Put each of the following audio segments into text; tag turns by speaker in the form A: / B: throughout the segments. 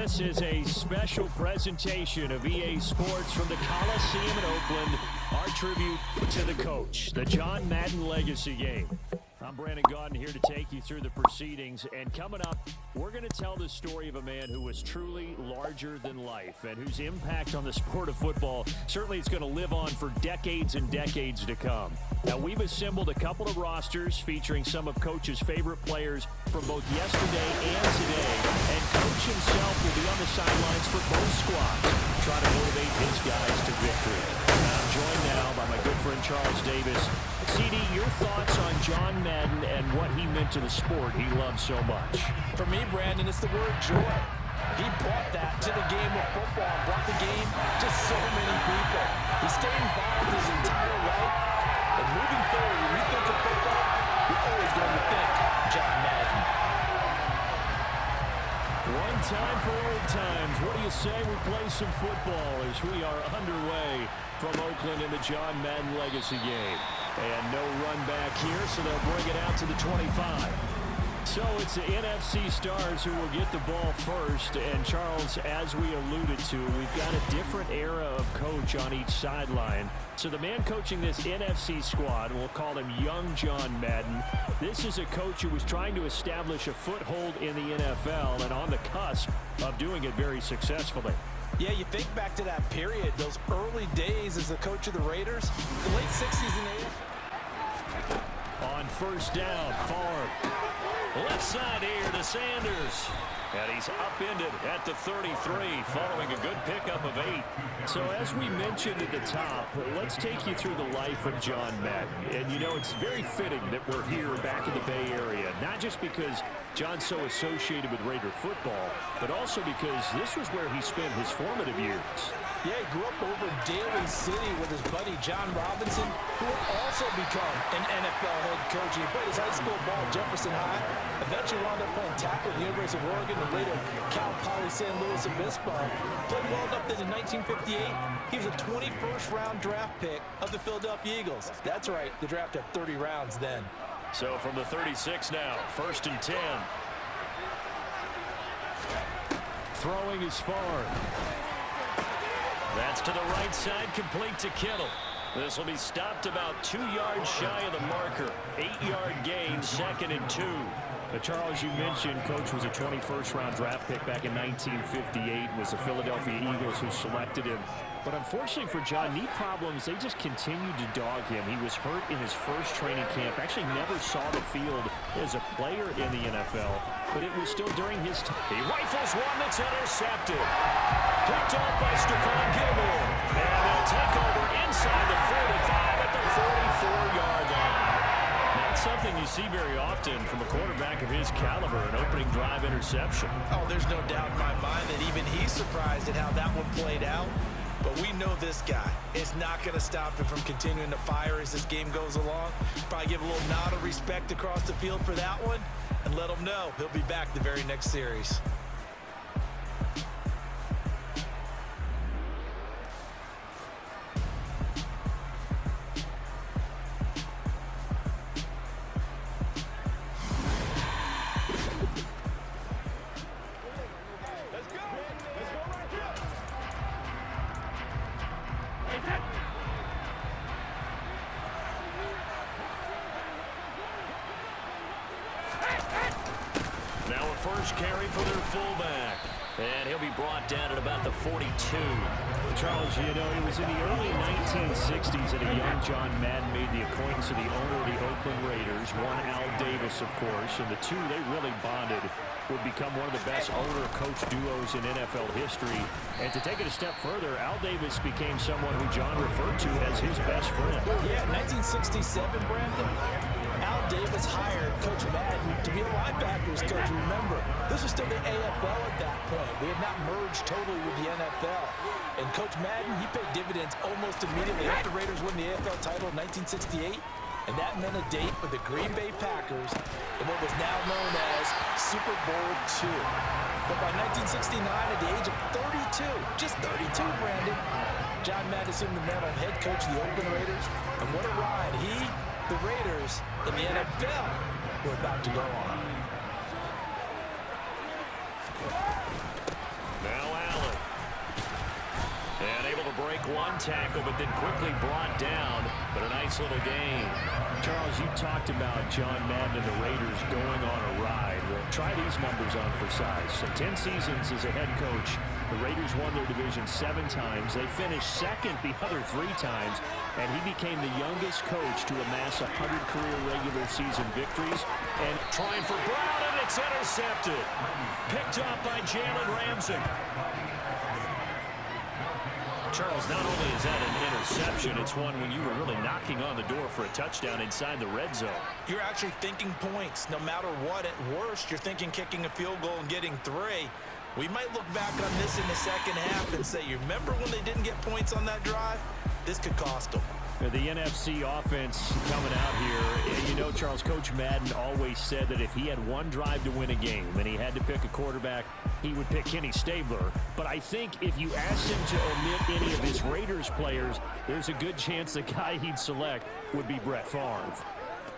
A: This is a special presentation of EA Sports from the Coliseum in Oakland. Our tribute to the coach, the John Madden Legacy Game. I'm Brandon Gaudin here to take you through the proceedings. And coming up, we're going to tell the story of a man who was truly larger than life and whose impact on the sport of football certainly is going to live on for decades and decades to come. Now, we've assembled a couple of rosters featuring some of Coach's favorite players from both yesterday and today. And Coach himself will be on the sidelines for both squads, trying to motivate his guys to victory. And I'm joined now by my good friend Charles Davis. CD, your thoughts on John Madden and what he meant to the sport he loves so much?
B: For me, Brandon, it's the word joy. He brought that to the game of football and brought the game to so many people. He stayed involved his entire life. And moving forward, when we think of football, we're always going to think John Madden.
A: One time for old times. What do you say we play some football as we are underway from Oakland in the John Madden Legacy Game? And no run back here, so they'll bring it out to the 25. So it's the NFC stars who will get the ball first. And Charles, as we alluded to, we've got a different era of coach on each sideline. So the man coaching this NFC squad, we'll call him Young John Madden. This is a coach who was trying to establish a foothold in the NFL and on the cusp of doing it very successfully.
B: Yeah, you think back to that period, those early days as the coach of the Raiders, the late 60s and 80s.
A: On first down, Favre. Left side here to Sanders. And he's upended at the 33, following a good pickup of 8. So as we mentioned at the top, let's take you through the life of John Madden. And you know, it's very fitting that we're here back in the Bay Area, not just because John's so associated with Raider football, but also because this was where he spent his formative years.
B: Yeah, he grew up over in Daly City with his buddy John Robinson, who would also become an NFL head coach. He played his high school ball at Jefferson High, eventually wound up playing tackle at the University of Oregon, and later Cal Poly San Luis Obispo. Played well enough that in 1958, he was a 21st round draft pick of the Philadelphia Eagles. That's right, the draft had 30 rounds then.
A: So from the 36 now, 1st and 10. Throwing is far. That's to the right side, complete to Kittle. This will be stopped about 2 yards shy of the marker. 8-yard gain, 2nd and 2. Charles, you mentioned Coach was a 21st round draft pick back in 1958. Was the Philadelphia Eagles who selected him. But unfortunately for John, knee problems, they just continued to dog him. He was hurt in his first training camp. Actually never saw the field as a player in the NFL. But it was still during his time. He rifles one that's intercepted. Picked off by Stephon Gilmore. And they'll take over inside the 45 at the 44-yard line. Not something you see very often from a quarterback of his caliber, an opening drive interception.
B: Oh, there's no doubt in my mind that even he's surprised at how that one played out. But we know this guy is not going to stop him from continuing to fire as this game goes along. Probably give a little nod of respect across the field for that one and let him know he'll be back the very next series.
A: Now a first carry for their fullback. And he'll be brought down at about the 42. Charles, you know, it was in the early 1960s that a young John Madden made the acquaintance of the owner of the Oakland Raiders, one Al Davis, of course, and the two, they really bonded, would become one of the best owner-coach duos in NFL history. And to take it a step further, Al Davis became someone who John referred to as his best friend.
B: Yeah, 1967, Brandon. Al Davis hired Coach Madden to be a linebackers coach. Remember, this was still the AFL at that point. We had not merged totally with the NFL. And Coach Madden, he paid dividends almost immediately after the Raiders won the AFL title in 1968. And that meant a date with the Green Bay Packers in what was now known as Super Bowl II. But by 1969, at the age of 32, just 32, Brandon, John Madden assumed the mantle of head coach of the Oakland Raiders. And what a ride he, the Raiders, and the NFL were about to go on.
A: make one tackle, but then quickly brought down. But a nice little gain. Charles, you talked about John Madden and the Raiders going on a ride. Well, try these numbers on for size. So 10 seasons as a head coach. The Raiders won their division 7 times. They finished second the other 3 times. And he became the youngest coach to amass 100 career regular season victories. And trying for Brown, and it's intercepted. Picked up by Jalen Ramsey. Charles, not only is that an interception, it's one when you were really knocking on the door for a touchdown inside the red zone.
B: You're actually thinking points. No matter what, at worst, you're thinking kicking a field goal and getting 3. We might look back on this in the second half and say, you remember when they didn't get points on that drive? This could cost them.
A: The NFC offense coming out here. And you know, Charles, Coach Madden always said that if he had one drive to win a game and he had to pick a quarterback, he would pick Kenny Stabler. But I think if you asked him to omit any of his Raiders players, there's a good chance the guy he'd select would be Brett Favre.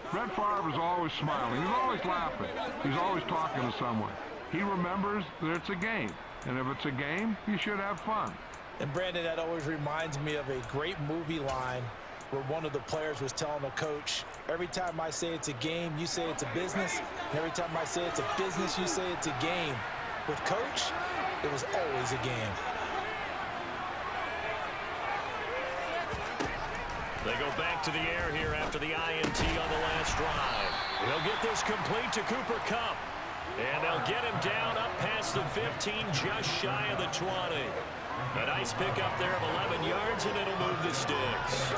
C: Brett Favre is always smiling. He's always laughing. He's always talking to someone. He remembers that it's a game. And if it's a game, you should have fun.
B: And Brandon, that always reminds me of a great movie line where one of the players was telling the coach, every time I say it's a game, you say it's a business. And every time I say it's a business, you say it's a game. With Coach, it was always a game.
A: They go back to the air here after the INT on the last drive. They'll get this complete to Cooper Kupp. And they'll get him down up past the 15, just shy of the 20. A nice pickup there of 11 yards, and it'll move the sticks.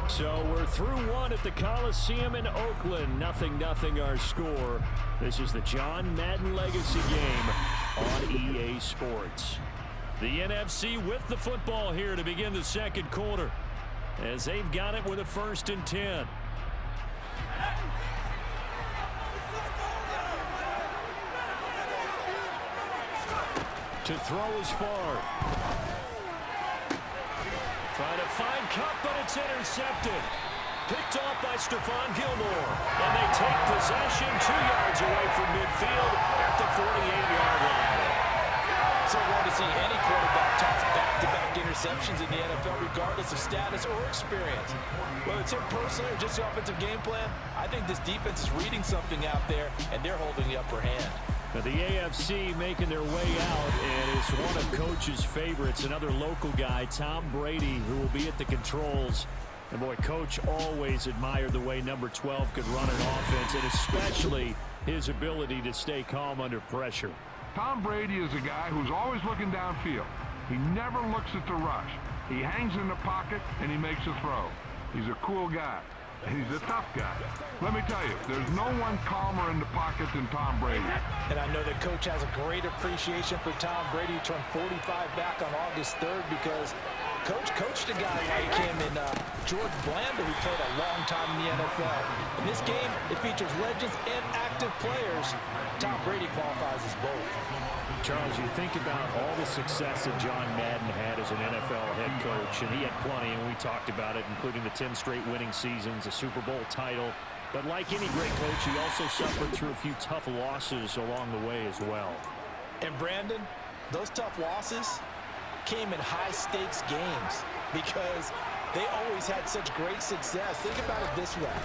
A: So we're through one at the Coliseum in Oakland. 0-0 our score. This is the John Madden Legacy game on EA Sports. The NFC with the football here to begin the second quarter, as they've got it with a 1st and 10. To throw is far. Trying to find Kupp, but it's intercepted. Picked off by Stephon Gilmore. And they take possession 2 yards away from midfield at the 48-yard line.
B: So rare to see any quarterback toss back-to-back interceptions in the NFL, regardless of status or experience. Whether it's him personally or just the offensive game plan, I think this defense is reading something out there, and they're holding the upper hand.
A: Now the AFC making their way out, and it's one of Coach's favorites, another local guy, Tom Brady, who will be at the controls. And boy, Coach always admired the way number 12 could run an offense, and especially his ability to stay calm under pressure.
C: Tom Brady is a guy who's always looking downfield. He never looks at the rush. He hangs in the pocket, and he makes a throw. He's a cool guy. He's a tough guy. Let me tell you, there's no one calmer in the pocket than Tom Brady.
B: And I know that Coach has a great appreciation for Tom Brady, who turned 45 back on August 3rd, because Coach coached a guy like him in George Blanda, who played a long time in the NFL. In this game, it features legends and active players. Tom Brady qualifies as both.
A: Charles, you think about all the success that John Madden had as an NFL head coach, and he had plenty, and we talked about it, including the 10 straight winning seasons, a Super Bowl title. But like any great coach, he also suffered through a few tough losses along the way as well.
B: And Brandon, those tough losses came in high-stakes games because they always had such great success. Think about it this way.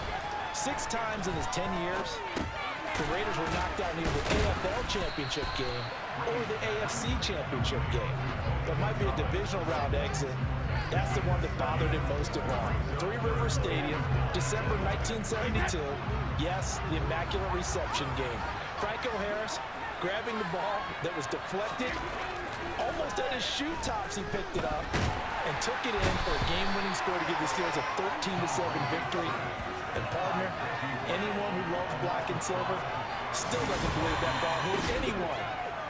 B: 6 times in his 10 years, the Raiders were knocked out in either the AFL championship game or the AFC championship game. There might be a divisional round exit. That's the one that bothered him most of all. Three Rivers Stadium, December 1972. Yes, the Immaculate Reception game. Franco Harris grabbing the ball that was deflected. Almost at his shoe tops, he picked it up and took it in for a game-winning score to give the Steelers a 13-7 victory. And partner, anyone who loves black and silver still doesn't believe that ball hit anyone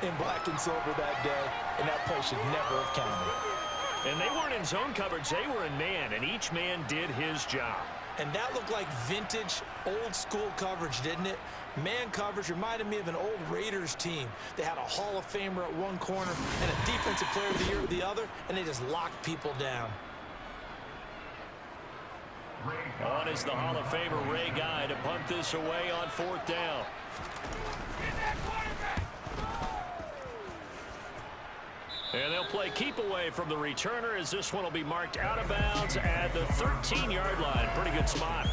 B: in black and silver that day, and that play should never have counted.
A: And they weren't in zone coverage, they were in man, and each man did his job.
B: And that looked like vintage, old-school coverage, didn't it? Man coverage reminded me of an old Raiders team. They had a Hall of Famer at one corner and a defensive player of the year at the other, and they just locked people down.
A: On is the Hall of Famer Ray Guy to punt this away on 4th down. And they'll play keep away from the returner as this one will be marked out of bounds at the 13-yard line. Pretty good spot.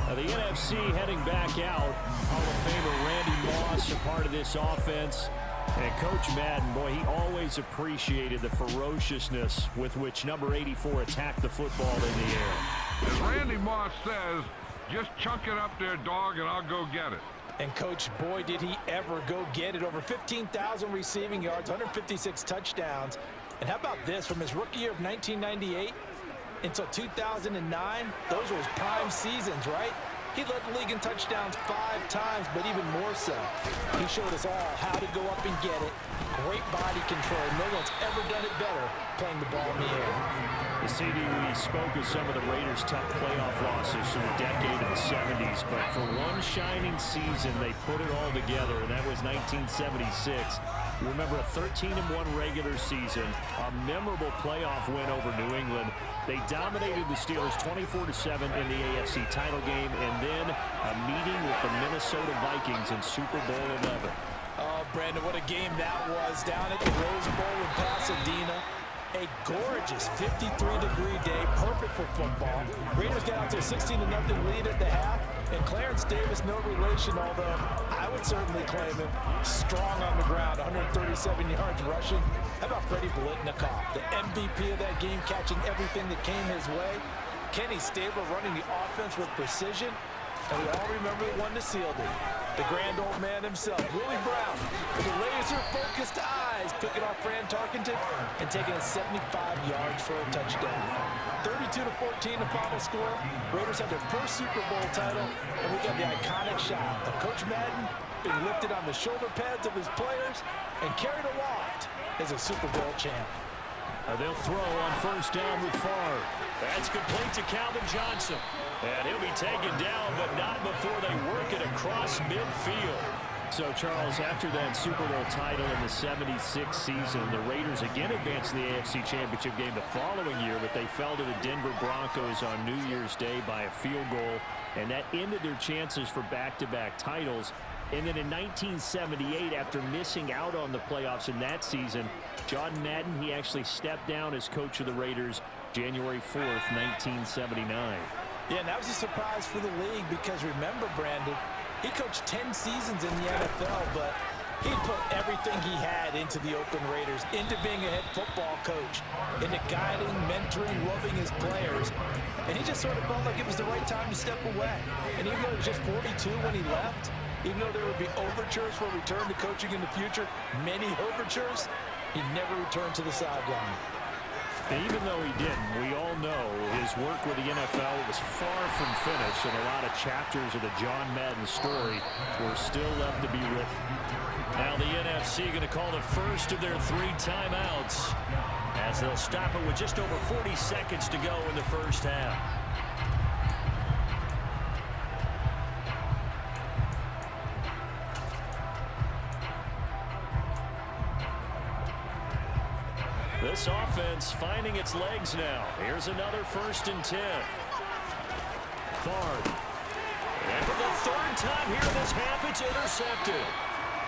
A: The NFC heading back out. Hall of Famer Randy Moss a part of this offense. And Coach Madden, boy, he always appreciated the ferociousness with which number 84 attacked the football in the air.
C: As Randy Moss says, just chunk it up there, dog, and I'll go get it.
B: And, Coach, boy, did he ever go get it. Over 15,000 receiving yards, 156 touchdowns. And how about this? From his rookie year of 1998 until 2009, those were his prime seasons, right? He led the league in touchdowns 5 times, but even more so, he showed us all how to go up and get it. Great body control. No one's ever done it better playing the ball in the air.
A: The CD, we spoke of some of the Raiders' tough playoff losses in the decade of the 70s, but for one shining season, they put it all together, and that was 1976. You remember a 13-1 regular season, a memorable playoff win over New England. They dominated the Steelers 24-7 in the AFC title game, and then a meeting with the Minnesota Vikings in Super Bowl 11.
B: Oh, Brandon, what a game that was down at the Rose Bowl in Pasadena. A gorgeous 53-degree day, perfect for football. Raiders got out to a 16-0 lead at the half, and Clarence Davis, no relation, although I would certainly claim him, strong on the ground, 137 yards rushing. How about Freddie Blitnikoff, the MVP of that game, catching everything that came his way? Kenny Stabler running the offense with precision. And we all remember the one that sealed it. The grand old man himself, Willie Brown, with the laser-focused eyes, picking off Fran Tarkenton and taking it 75 yards for a touchdown. 32-14 the final score. Raiders have their first Super Bowl title, and we got the iconic shot of Coach Madden being lifted on the shoulder pads of his players and carried aloft as a Super Bowl champ.
A: They'll throw on 1st down with Favre. That's complete to Calvin Johnson. And he'll be taken down, but not before they work it across midfield. So, Charles, after that Super Bowl title in the 76 season, the Raiders again advanced to the AFC Championship game the following year, but they fell to the Denver Broncos on New Year's Day by a field goal, and that ended their chances for back-to-back titles. And then in 1978, after missing out on the playoffs in that season, John Madden, he actually stepped down as coach of the Raiders January 4th, 1979.
B: Yeah, and that was a surprise for the league because remember, Brandon, he coached 10 seasons in the NFL, but he put everything he had into the Oakland Raiders, into being a head football coach, into guiding, mentoring, loving his players. And he just sort of felt like it was the right time to step away. And even though he was just 42 when he left, even though there would be overtures for return to coaching in the future, many overtures, he never returned to the sideline.
A: And even though he didn't, we all know his work with the NFL was far from finished, and a lot of chapters of the John Madden story were still left to be written. Now the NFC going to call the first of their 3 timeouts as they'll stop it with just over 40 seconds to go in the first half. This offense finding its legs now. Here's another 1st and 10. Favre. And for the 3rd time here in this half, it's intercepted.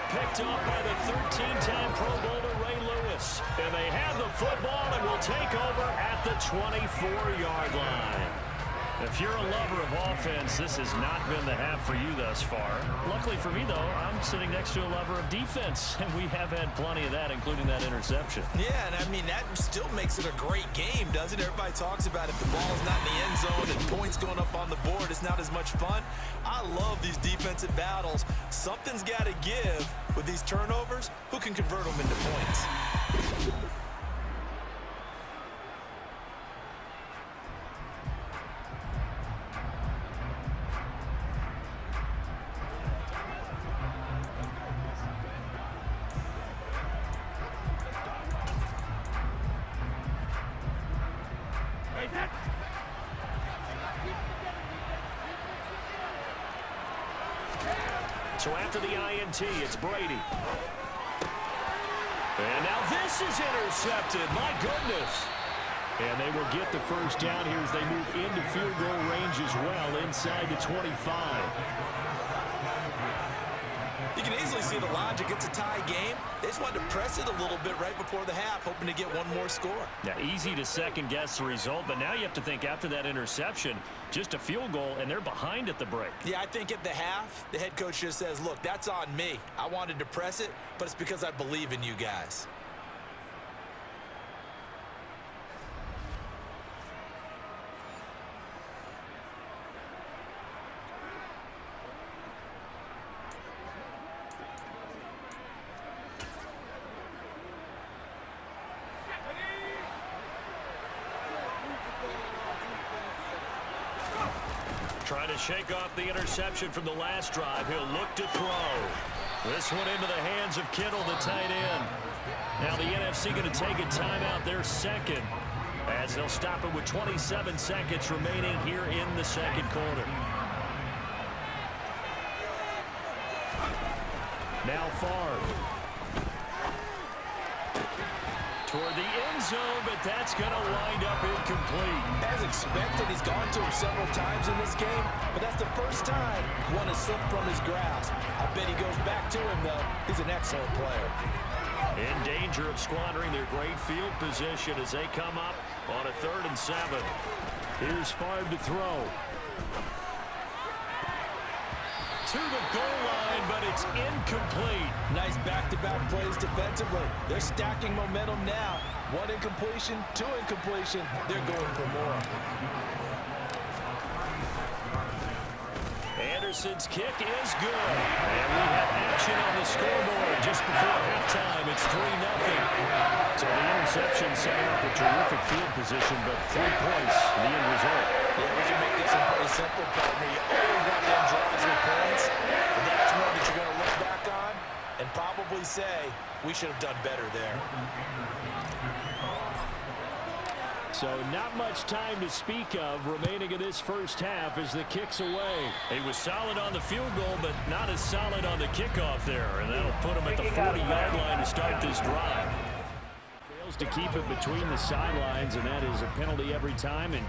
A: Picked off by the 13-time Pro Bowler Ray Lewis. And they have the football and will take over at the 24-yard line. If you're a lover of offense, this has not been the half for you thus far. Luckily for me, though, I'm sitting next to a lover of defense, and we have had plenty of that, including that interception.
B: Yeah, and I mean, that still makes it a great game, doesn't it? Everybody talks about if the ball's not in the end zone and points going up on the board, it's not as much fun. I love these defensive battles. Something's got to give with these turnovers. Who can convert them into points?
A: So after the INT, it's Brady. And now this is intercepted. My goodness. And they will get the first down here as they move into field goal range as well, inside the 25.
B: You can easily see the logic. It's a tie game. They just wanted to press it a little bit right before the half, hoping to get one more score.
A: Yeah, easy to second-guess the result, but now you have to think after that interception, just a field goal, and they're behind at the break.
B: Yeah, I think at the half, the head coach just says, look, that's on me. I wanted to press it, but it's because I believe in you guys.
A: Trying to shake off the interception from the last drive. He'll look to throw. This one into the hands of Kittle, the tight end. Now the NFC going to take a timeout, their second, as they'll stop it with 27 seconds remaining here in the second quarter. Now Favre. Toward the end zone, but that's going to wind up incomplete.
B: As expected, he's gone to him several times in this game, but that's the first time one has slipped from his grasp. I bet he goes back to him, though. He's an excellent player.
A: In danger of squandering their great field position as they come up on a 3rd and 7. Here's Favre to throw. To the goal line, but it's incomplete.
B: Nice back-to-back plays defensively. They're stacking momentum now. 1 incompletion, 2 incompletion. They're going for more.
A: Anderson's kick is good. And we have action on the scoreboard just before halftime. It's 3-0. So the interception setting up a terrific field position, but 3 points, the end result.
B: Yeah, we can make this one pretty simple, partner. You always want them draws with points, but that's one that you're going to look back on and probably say, we should have done better there.
A: So not much time to speak of remaining in this first half as the kick's away. He was solid on the field goal, but not as solid on the kickoff there, and that'll put him at the 40-yard line to start this drive. Fails to keep it between the sidelines, and that is a penalty every time, and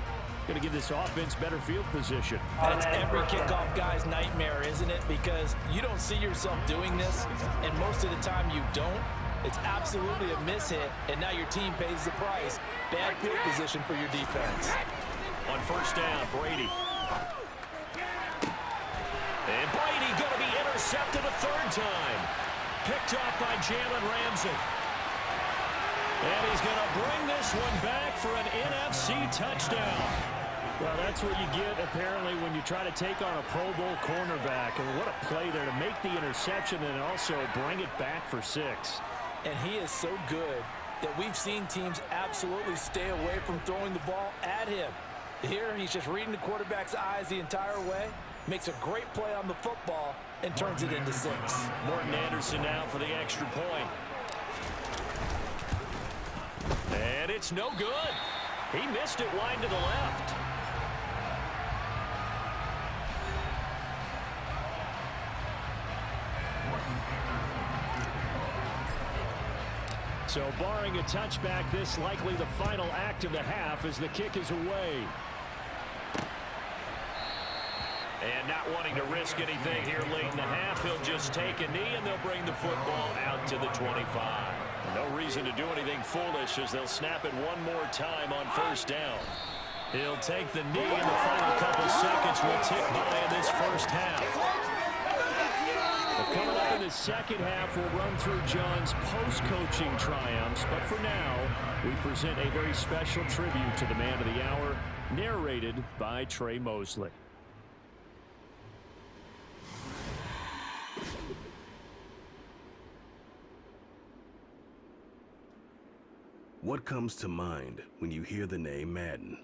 A: going to give this offense better field position.
B: That's every kickoff guy's nightmare, isn't it? Because you don't see yourself doing this, and most of the time you don't. It's absolutely a mishit, and now your team pays the price. Bad field position for your defense.
A: On first down, Brady. And Brady going to be intercepted a 3rd time. Picked off by Jalen Ramsey. And he's going to bring this one back for an NFC touchdown. Well, that's what you get, apparently, when you try to take on a Pro Bowl cornerback. And what a play there to make the interception and also bring it back for 6.
B: And he is so good that we've seen teams absolutely stay away from throwing the ball at him. Here, he's just reading the quarterback's eyes the entire way, makes a great play on the football, and turns it into 6.
A: Morton Anderson now for the extra point. And it's no good. He missed it wide to the left. So barring a touchback, this likely the final act of the half as the kick is away. And not wanting to risk anything here late in the half, he'll just take a knee and they'll bring the football out to the 25. No reason to do anything foolish as they'll snap it one more time on first down. He'll take the knee and the final couple seconds will tick by in this first half. But coming up in the second half, we'll run through John's post-coaching triumphs. But for now, we present a very special tribute to the man of the hour, narrated by Trey Mosley.
D: What comes to mind when you hear the name Madden?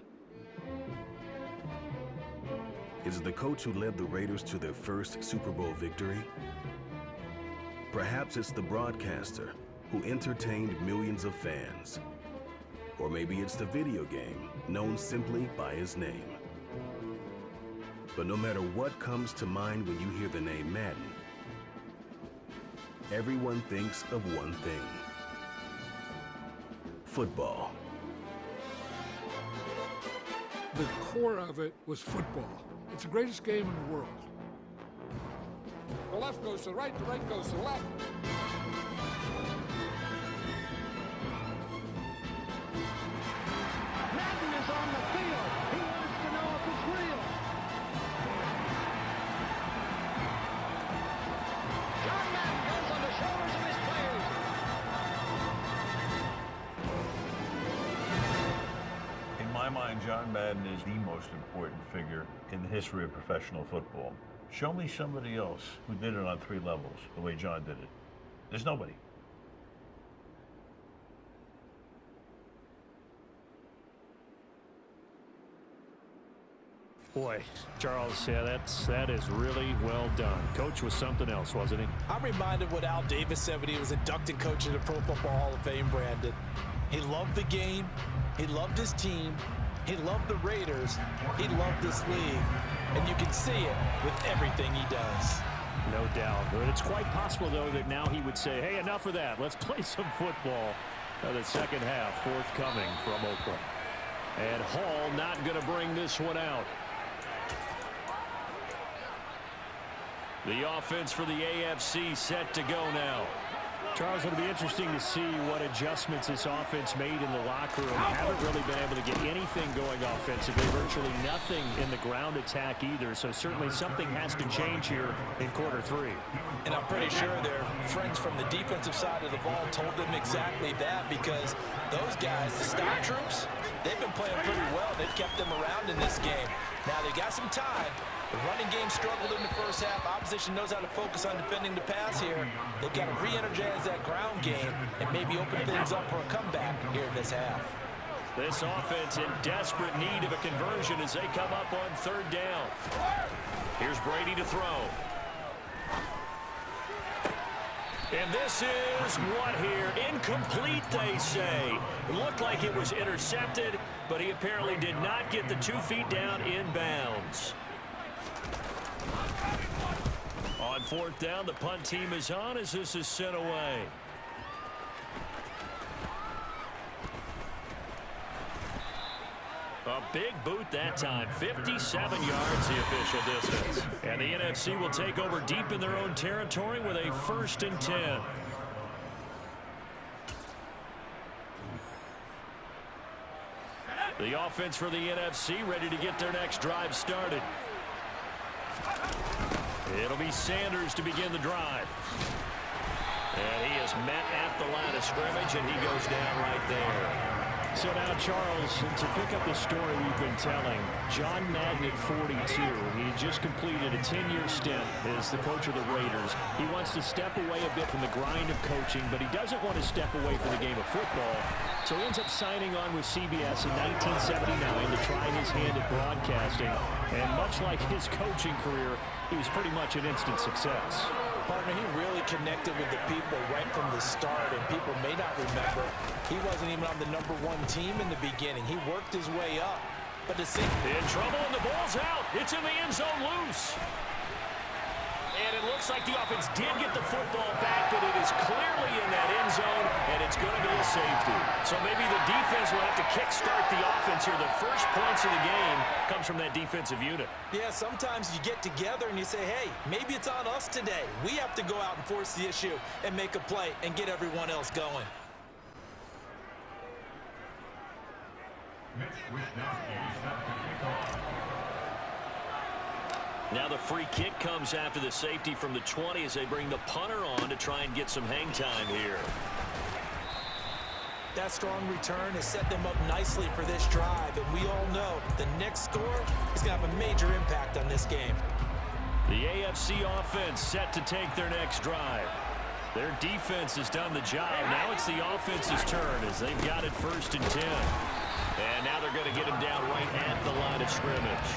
D: Is it the coach who led the Raiders to their first Super Bowl victory? Perhaps it's the broadcaster who entertained millions of fans. Or maybe it's the video game known simply by his name. But no matter what comes to mind when you hear the name Madden, everyone thinks of one thing: football.
E: the core of it was football. It's the greatest game in the world. The left goes to the right goes to the left.
F: Madden is on the field. He wants to know if it's real. John Madden goes on the shoulders of his players.
G: In my mind, John Madden is the most important figure in the history of professional football. Show me somebody else who did it on 3 levels the way John did it. There's nobody.
A: Boy, Charles, yeah, that is really well done. Coach was something else, wasn't he?
B: I'm reminded what Al Davis said when he was inducted coach of the Pro Football Hall of Fame, Brandon. He loved the game. He loved his team. He loved the Raiders. He loved this league. And you can see it with everything he does.
A: No doubt. But it's quite possible, though, that now he would say, hey, enough of that. Let's play some football. The second half forthcoming from Oakland. And Hall not going to bring this one out. The offense for the AFC set to go now. Charles, it'll be interesting to see what adjustments this offense made in the locker room. Haven't really been able to get anything going offensively. Virtually nothing in the ground attack either. So certainly something has to change here in quarter 3.
B: And I'm pretty sure their friends from the defensive side of the ball told them exactly that, because those guys, the stock troops, they've been playing pretty well. They've kept them around in this game. Now they got some time. The running game struggled in the first half. Opposition knows how to focus on defending the pass here. They've got to re-energize that ground game and maybe open things up for a comeback here in this half.
A: This offense in desperate need of a conversion as they come up on 3rd down. Here's Brady to throw. And this is what here? Incomplete, they say. It looked like it was intercepted, but he apparently did not get the 2 feet down in bounds. On 4th down, the punt team is on as this is sent away. A big boot that time. 57 yards the official distance. And the NFC will take over deep in their own territory with a 1st and 10. The offense for the NFC ready to get their next drive started. It'll be Sanders to begin the drive. And he is met at the line of scrimmage, and he goes down right there. So now, Charles, to pick up the story we've been telling, John Madden at 42, he just completed a 10-year stint as the coach of the Raiders. He wants to step away a bit from the grind of coaching, but he doesn't want to step away from the game of football. So he ends up signing on with CBS in 1979 to try his hand at broadcasting. And much like his coaching career, he was pretty much an instant success.
B: Partner, he really connected with the people right from the start, and people may not remember, he wasn't even on the #1 team in the beginning. He worked his way up. But to see
A: in trouble, and the ball's out. It's in the end zone loose. And it looks like the offense did get the football back, but it is clearly in that end zone, and it's going to be a safety. So maybe the defense will have to kickstart the offense here. The first points of the game comes from that defensive unit.
B: Yeah, sometimes you get together and you say, hey, maybe it's on us today. We have to go out and force the issue and make a play and get everyone else going.
A: Now the free kick comes after the safety from the 20 as they bring the punter on to try and get some hang time here.
B: That strong return has set them up nicely for this drive, and we all know the next score is going to have a major impact on this game.
A: The AFC offense set to take their next drive. Their defense has done the job. Now it's the offense's turn as they've got it 1st and 10. And now they're going to get him down right at the line of scrimmage.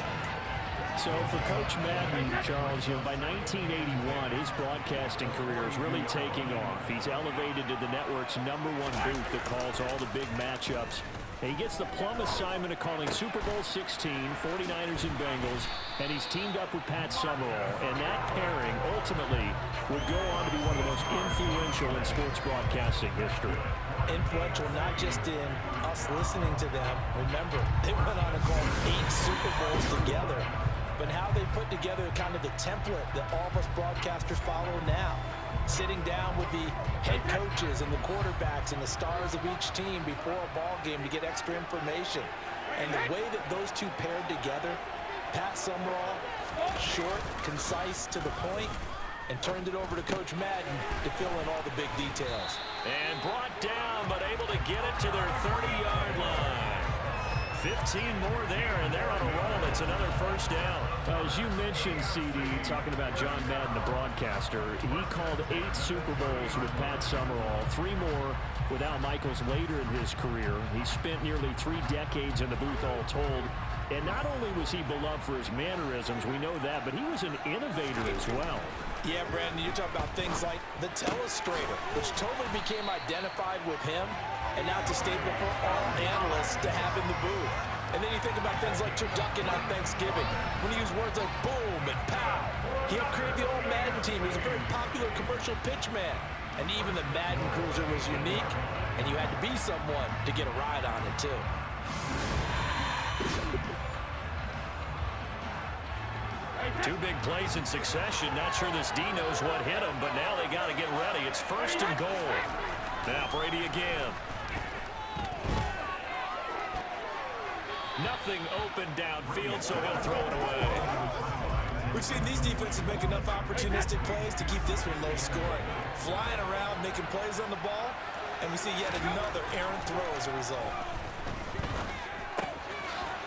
A: So for Coach Madden, Charles, by 1981, his broadcasting career is really taking off. He's elevated to the network's #1 booth that calls all the big matchups He gets the plum assignment of calling Super Bowl 16, 49ers and Bengals, and he's teamed up with Pat Summerall. And that pairing ultimately would go on to be one of the most influential in sports broadcasting history.
B: Influential not just in us listening to them. Remember, they went on to call 8 Super Bowls together. But how they put together kind of the template that all of us broadcasters follow now. Sitting down with the head coaches and the quarterbacks and the stars of each team before a ball game to get extra information. And the way that those two paired together, Pat Summerall, short, concise, to the point, and turned it over to Coach Madden to fill in all the big details.
A: And brought down, but able to get it to their 30-yard line. 15 more there, and they're on a roll. It's another first down. As you mentioned, CD, talking about John Madden, the broadcaster, he called 8 Super Bowls with Pat Summerall, 3 more with Al Michaels later in his career. He spent nearly 3 decades in the booth all told. And not only was he beloved for his mannerisms, we know that, but he was an innovator as well.
B: Yeah, Brandon, you talk about things like the telestrator, which totally became identified with him, and now it's a staple for all analysts to have in the booth. And then you think about things like turducken on Thanksgiving, when he used words like boom and pow. He helped create the old Madden team. He was a very popular commercial pitch man. And even the Madden Cruiser was unique, and you had to be someone to get a ride on it, too.
A: Two big plays in succession. Not sure this D knows what hit him, but now they got to get ready. It's first and goal. Now Brady again. Nothing open downfield, so he'll throw it away.
B: We've seen these defenses make enough opportunistic plays to keep this one low scoring. Flying around, making plays on the ball, and we see yet another errant throw as a result.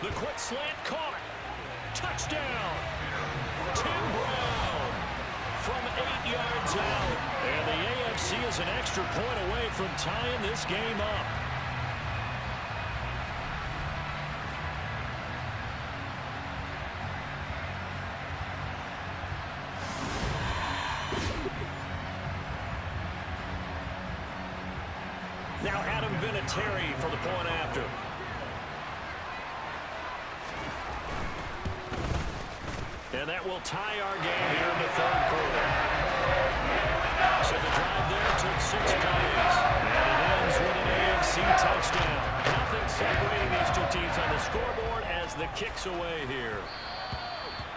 A: The quick slant caught. Touchdown. Tim Brown from 8 yards out. And the AFC is an extra point away from tying this game up. Now Adam Vinatieri for the point after. And that will tie our game here in the third quarter. So the drive there took 6 plays. And it ends with an AFC touchdown. Nothing separating these two teams on the scoreboard as the kick's away here.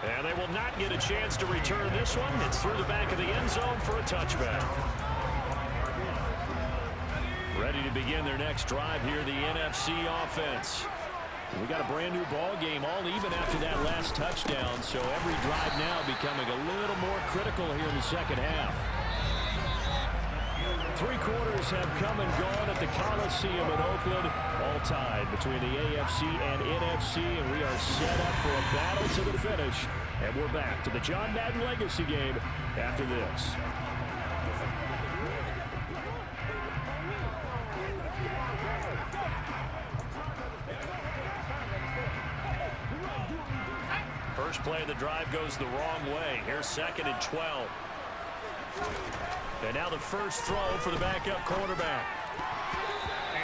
A: And they will not get a chance to return this one. It's through the back of the end zone for a touchback. Ready to begin their next drive here, the NFC offense. We got a brand new ball game, all even after that last touchdown, so every drive now becoming a little more critical here in the second half. 3 quarters have come and gone at the Coliseum in Oakland, all tied between the AFC and NFC, and we are set up for a battle to the finish. And we're back to the John Madden Legacy game after this. First play of the drive goes the wrong way. Here's 2nd and 12. And now the first throw for the backup quarterback.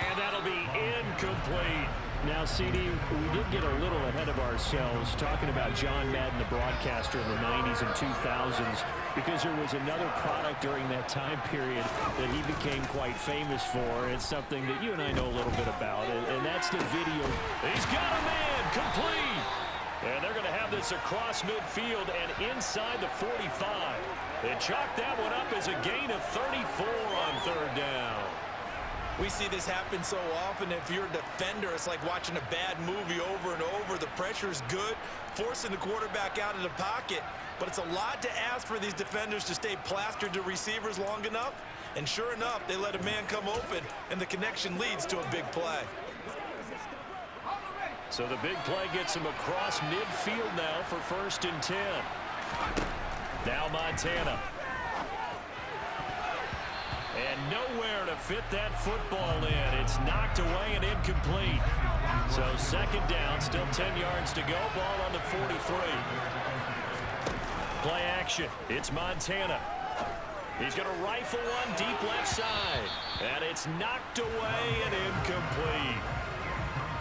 A: And that'll be incomplete. Now, CD, we did get a little ahead of ourselves talking about John Madden, the broadcaster in the 90s and 2000s, because there was another product during that time period that he became quite famous for. It's something that you and I know a little bit about, and that's the video. He's got a man, complete. And they're going to have this across midfield and inside the 45. They chalked that one up as a gain of 34 on 3rd down.
B: We see this happen so often. If you're a defender, it's like watching a bad movie over and over. The pressure's good, forcing the quarterback out of the pocket. But it's a lot to ask for these defenders to stay plastered to receivers long enough. And sure enough, they let a man come open, and the connection leads to a big play.
A: So the big play gets him across midfield now for 1st and 10. Now Montana. And nowhere to fit that football in. It's knocked away and incomplete. So 2nd down, still 10 yards to go. Ball on the 43. Play action. It's Montana. He's going to rifle one deep left side. And it's knocked away and incomplete.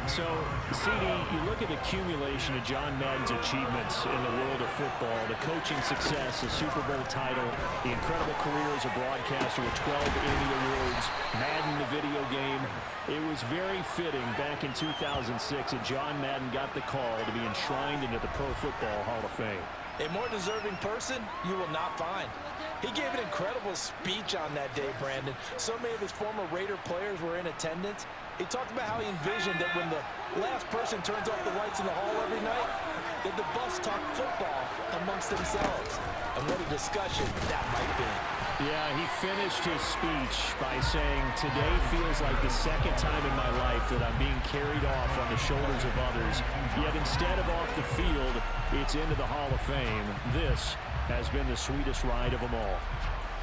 A: So, CD, you look at the accumulation of John Madden's achievements in the world of football, the coaching success, the Super Bowl title, the incredible career as a broadcaster with 12 Emmy Awards, Madden, the video game. It was very fitting back in 2006 that John Madden got the call to be enshrined into the Pro Football Hall of Fame.
B: A more deserving person you will not find. He gave an incredible speech on that day, Brandon. So many of his former Raider players were in attendance. He talked about how he envisioned that when the last person turns off the lights in the hall every night, that the Buffs talk football amongst themselves. And what a discussion that might be.
A: Yeah, he finished his speech by saying, "Today feels like the second time in my life that I'm being carried off on the shoulders of others. Yet instead of off the field, it's into the Hall of Fame. This has been the sweetest ride of them all."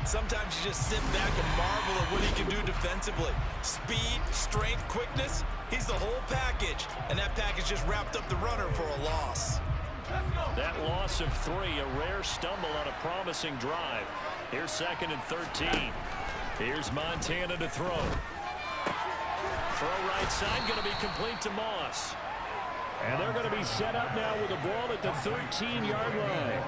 B: Sometimes you just sit back and marvel at what he can do defensively. Speed, strength, quickness, he's the whole package. And that package just wrapped up the runner for a loss.
A: That loss of 3, a rare stumble on a promising drive. Here's 2nd and 13. Here's Montana to throw. Throw right side, going to be complete to Moss. And they're going to be set up now with the ball at the 13-yard line.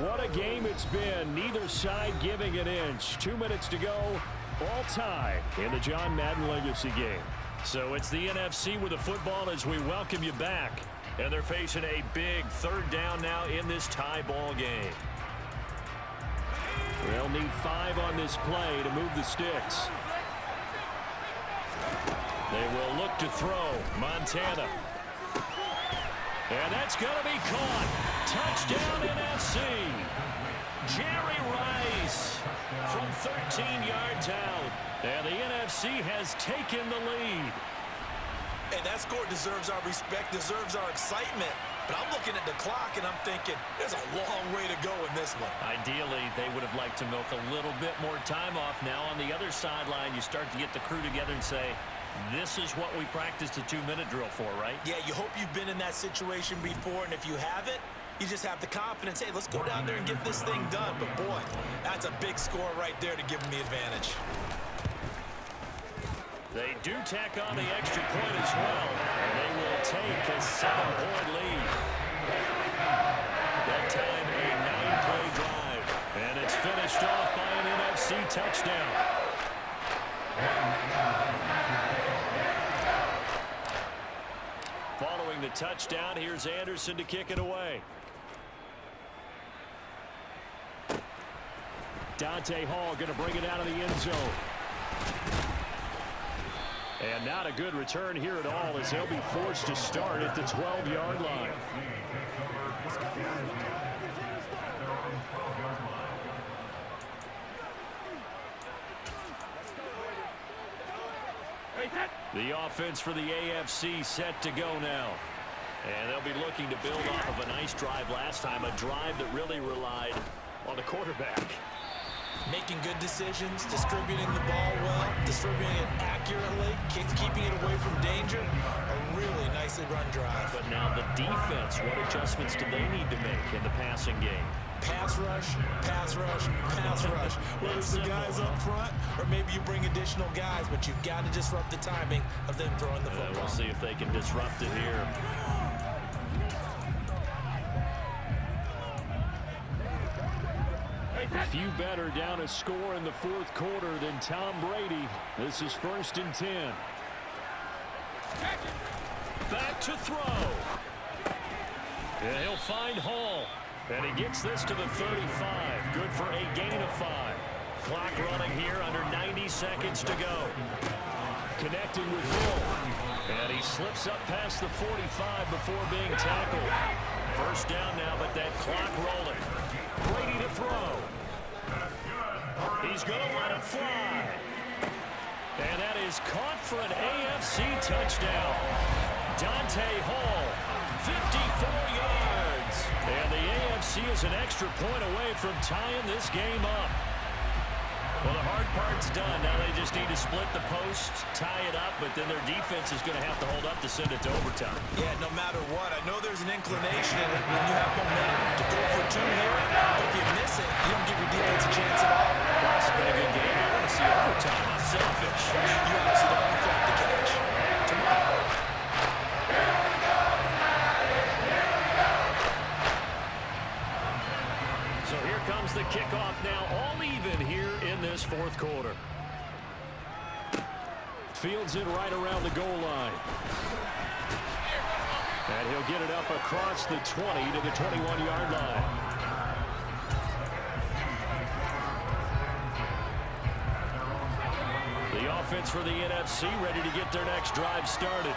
A: What a game it's been. Neither side giving an inch. 2 minutes to go. All tied in the John Madden Legacy game. So it's the NFC with the football as we welcome you back. And they're facing a big 3rd down now in this tie ball game. They'll need 5 on this play to move the sticks. They will look to throw. Montana. And that's going to be caught. Touchdown NFC. Jerry Rice from 13 yards out. And the NFC has taken the lead.
B: And that score deserves our respect, deserves our excitement. But I'm looking at the clock and I'm thinking there's a long way to go in this one.
A: Ideally, they would have liked to milk a little bit more time off. Now on the other sideline, you start to get the crew together and say, this is what we practiced a 2-minute drill for, right?
B: Yeah, you hope you've been in that situation before, and if you haven't, you just have the confidence, hey, let's go down there and get this thing done. But boy, that's a big score right there to give them the advantage.
A: They do tack on the extra point as well, and they will take a 7-point lead. That time, a 9-play drive, and it's finished off by an NFC touchdown. Following the touchdown, here's Anderson to kick it away. Dante Hall going to bring it out of the end zone. And not a good return here at all as they'll be forced to start at the 12-yard line. The offense for the AFC set to go now. And they'll be looking to build off of a nice drive last time, a drive that really relied on the quarterback.
B: Making good decisions, distributing the ball well, distributing it accurately, keeping it away from danger. A really nicely run drive.
A: But now the defense, what adjustments do they need to make in the passing game?
B: Pass rush, pass rush, pass rush. Whether it's the guys up front or maybe you bring additional guys, but you've got to disrupt the timing of them throwing the football.
A: We'll see if they can disrupt it here. A few better down a score in the 4th quarter than Tom Brady. This is 1st and 10. Back to throw. And he'll find Hall. And he gets this to the 35. Good for a gain of 5. Clock running here under 90 seconds to go. Connecting with Hill. And he slips up past the 45 before being tackled. First down now, but that clock rolling. Brady to throw. He's going to let it fly. And that is caught for an AFC touchdown. Dante Hall, 54 yards. And the AFC is an extra point away from tying this game up. Well, the hard part's done. Now they just need to split the post, tie it up, but then their defense is going to have to hold up to send it to overtime.
B: Yeah, no matter what. I know there's an inclination in it when you have momentum to go for 2 here, but if you miss it, you don't give your defense a chance at all.
A: Plus, comes the kickoff now, all even here in this fourth quarter. Fields it right around the goal line. And he'll get it up across the 20 to the 21-yard line. The offense for the NFC ready to get their next drive started.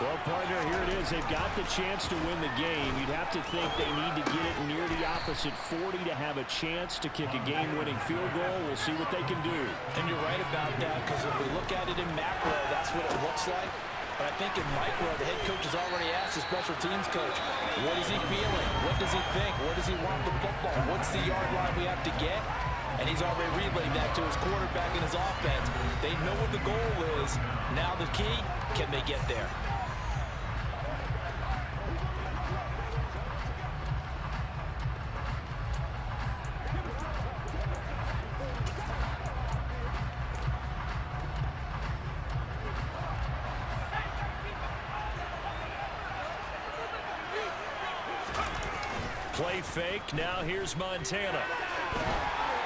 A: Well, partner, here it is. They've got the chance to win the game. You'd have to think they need to get it near the opposite 40 to have a chance to kick a game-winning field goal. We'll see what they can do.
B: And you're right about that, because if we look at it in macro, that's what it looks like. But I think in micro, the head coach has already asked the special teams coach, what is he feeling? What does he think? What does he want the football? What's the yard line we have to get? And he's already relayed that to his quarterback and his offense. They know what the goal is. Now the key, can they get there?
A: Play fake. Now here's Montana.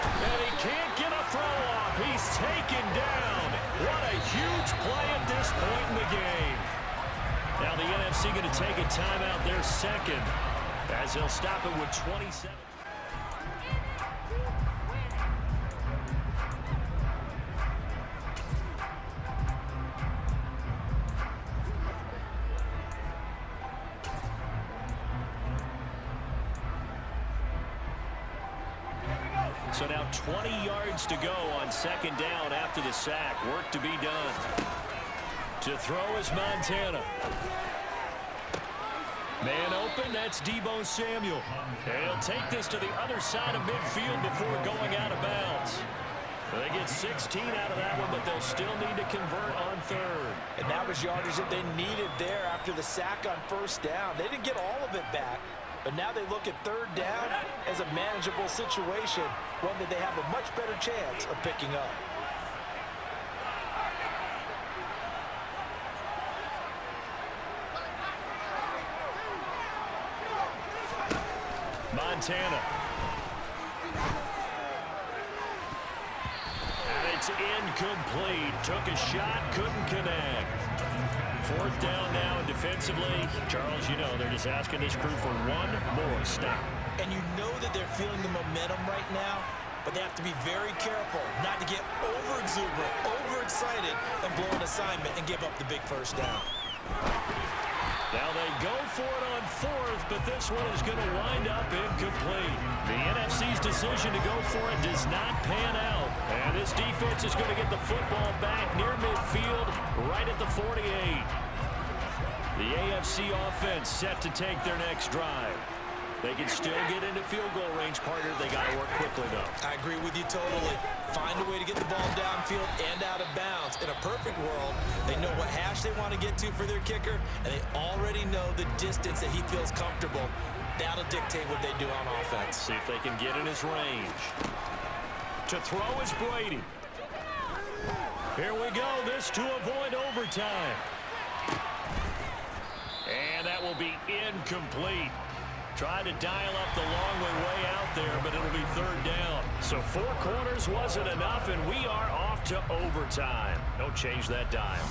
A: And he can't get a throw off. He's taken down. What a huge play at this point in the game. Now the NFC going to take a timeout, their second, as they'll stop it with 27. So now 20 yards to go on second down after the sack. Work to be done. To throw is Montana. Man open, that's Deebo Samuel. And he'll take this to the other side of midfield before going out of bounds. They get 16 out of that one, but they'll still need to convert on third.
B: And that was yardage that they needed there after the sack on first down. They didn't get all of it back. But now they look at third down as a manageable situation, one that they have a much better chance of picking up.
A: Montana. And it's incomplete. Took a shot, couldn't connect. Fourth down now, and defensively, Charles, you know, they're just asking this crew for one more stop.
B: And you know that they're feeling the momentum right now, but they have to be very careful not to get over-exuberant, overexcited, and blow an assignment and give up the big first down.
A: Now they go for it on fourth, but this one is going to wind up incomplete. The NFC's decision to go for it does not pan out. And this defense is going to get the football back near midfield, right at the 48. The AFC offense set to take their next drive. They can still get into field goal range, partner. They got to work quickly, though.
B: I agree with you totally. Find a way to get the ball downfield and out of bounds. In a perfect world, they know what hash they want to get to for their kicker, and they already know the distance that he feels comfortable. That'll dictate what they do on offense.
A: See if they can get in his range. To throw is Brady. Here we go. This to avoid overtime. And that will be incomplete. Try to dial up the long way out there, but it'll be third down. So 4 quarters wasn't enough, and we are off to overtime. Don't change that dial.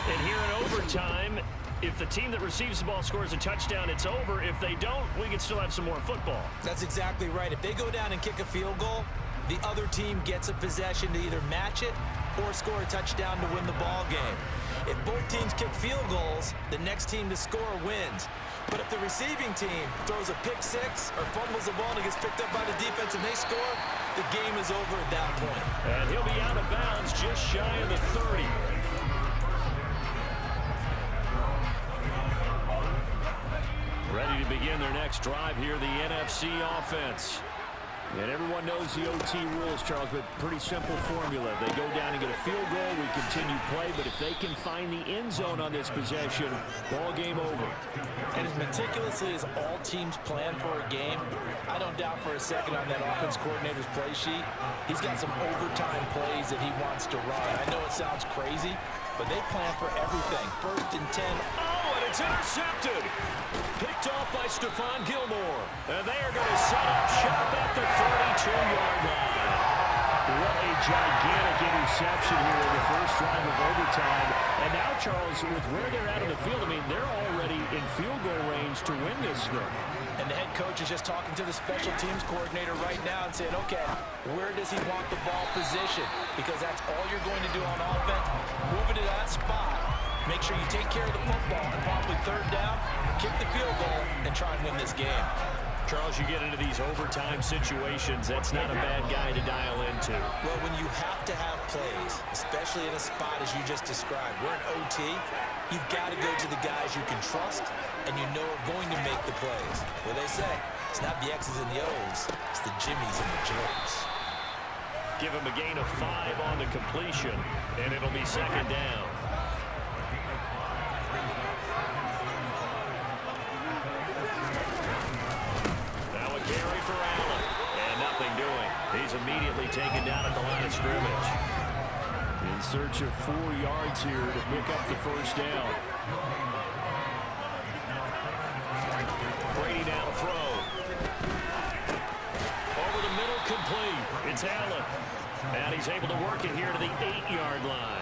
A: And here in overtime, if the team that receives the ball scores a touchdown, it's over. If they don't, we can still have some more football.
B: That's exactly right. If they go down and kick a field goal, the other team gets a possession to either match it or score a touchdown to win the ball game. If both teams kick field goals, the next team to score wins. But if the receiving team throws a pick six or fumbles the ball and it gets picked up by the defense and they score, the game is over at that point.
A: And he'll be out of bounds just shy of the 30. Ready to begin their next drive here, the NFC offense. And everyone knows the OT rules, Charles, but pretty simple formula. They go down and get a field goal, we continue play, but if they can find the end zone on this possession, ball game over.
B: And as meticulously as all teams plan for a game, I don't doubt for a second on that offense coordinator's play sheet, he's got some overtime plays that he wants to run. I know it sounds crazy, but they plan for everything. 1st and 10.
A: Oh, and it's intercepted. Picked off by Stephon Gilmore. And they are going to set up shop at the 30. what a gigantic interception here in the first drive of overtime. And now, Charles, with where they're at in the field, I mean, they're already in field goal range to win this thing.
B: And the head coach is just talking to the special teams coordinator right now and saying, okay, where does he want the ball positioned? Because that's all you're going to do on offense. Move it to that spot. Make sure you take care of the football and probably third down, kick the field goal, and try and win this game.
A: Charles, you get into these overtime situations, that's not a bad guy to dial into.
B: Well, when you have to have plays, especially in a spot as you just described, we're in OT, you've got to go to the guys you can trust and you know are going to make the plays. Well, they say, it's not the X's and the O's, it's the Jimmies and the Joes.
A: Give him a gain of 5 on the completion, and it'll be second down. Carry for Allen, and nothing doing. He's immediately taken down at the line of scrimmage. In search of 4 yards here to pick up the first down. Brady now to throw. Over the middle, complete. It's Allen. And he's able to work it here to the 8-yard line.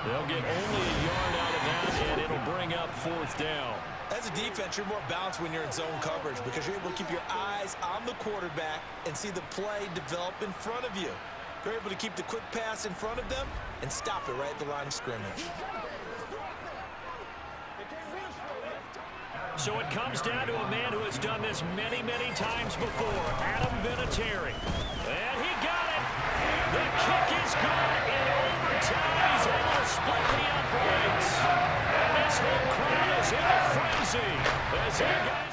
A: They'll get only a yard out of that, and it'll bring up fourth down.
B: As a defense, you're more balanced when you're in zone coverage because you're able to keep your eyes on the quarterback and see the play develop in front of you. You're able to keep the quick pass in front of them and stop it right at the line of scrimmage.
A: So it comes down to a man who has done this many, many times before, Adam Vinatieri. And he got it. The kick is good in overtime. He's able to split the uprights. And this whole crowd is in a frenzy as he got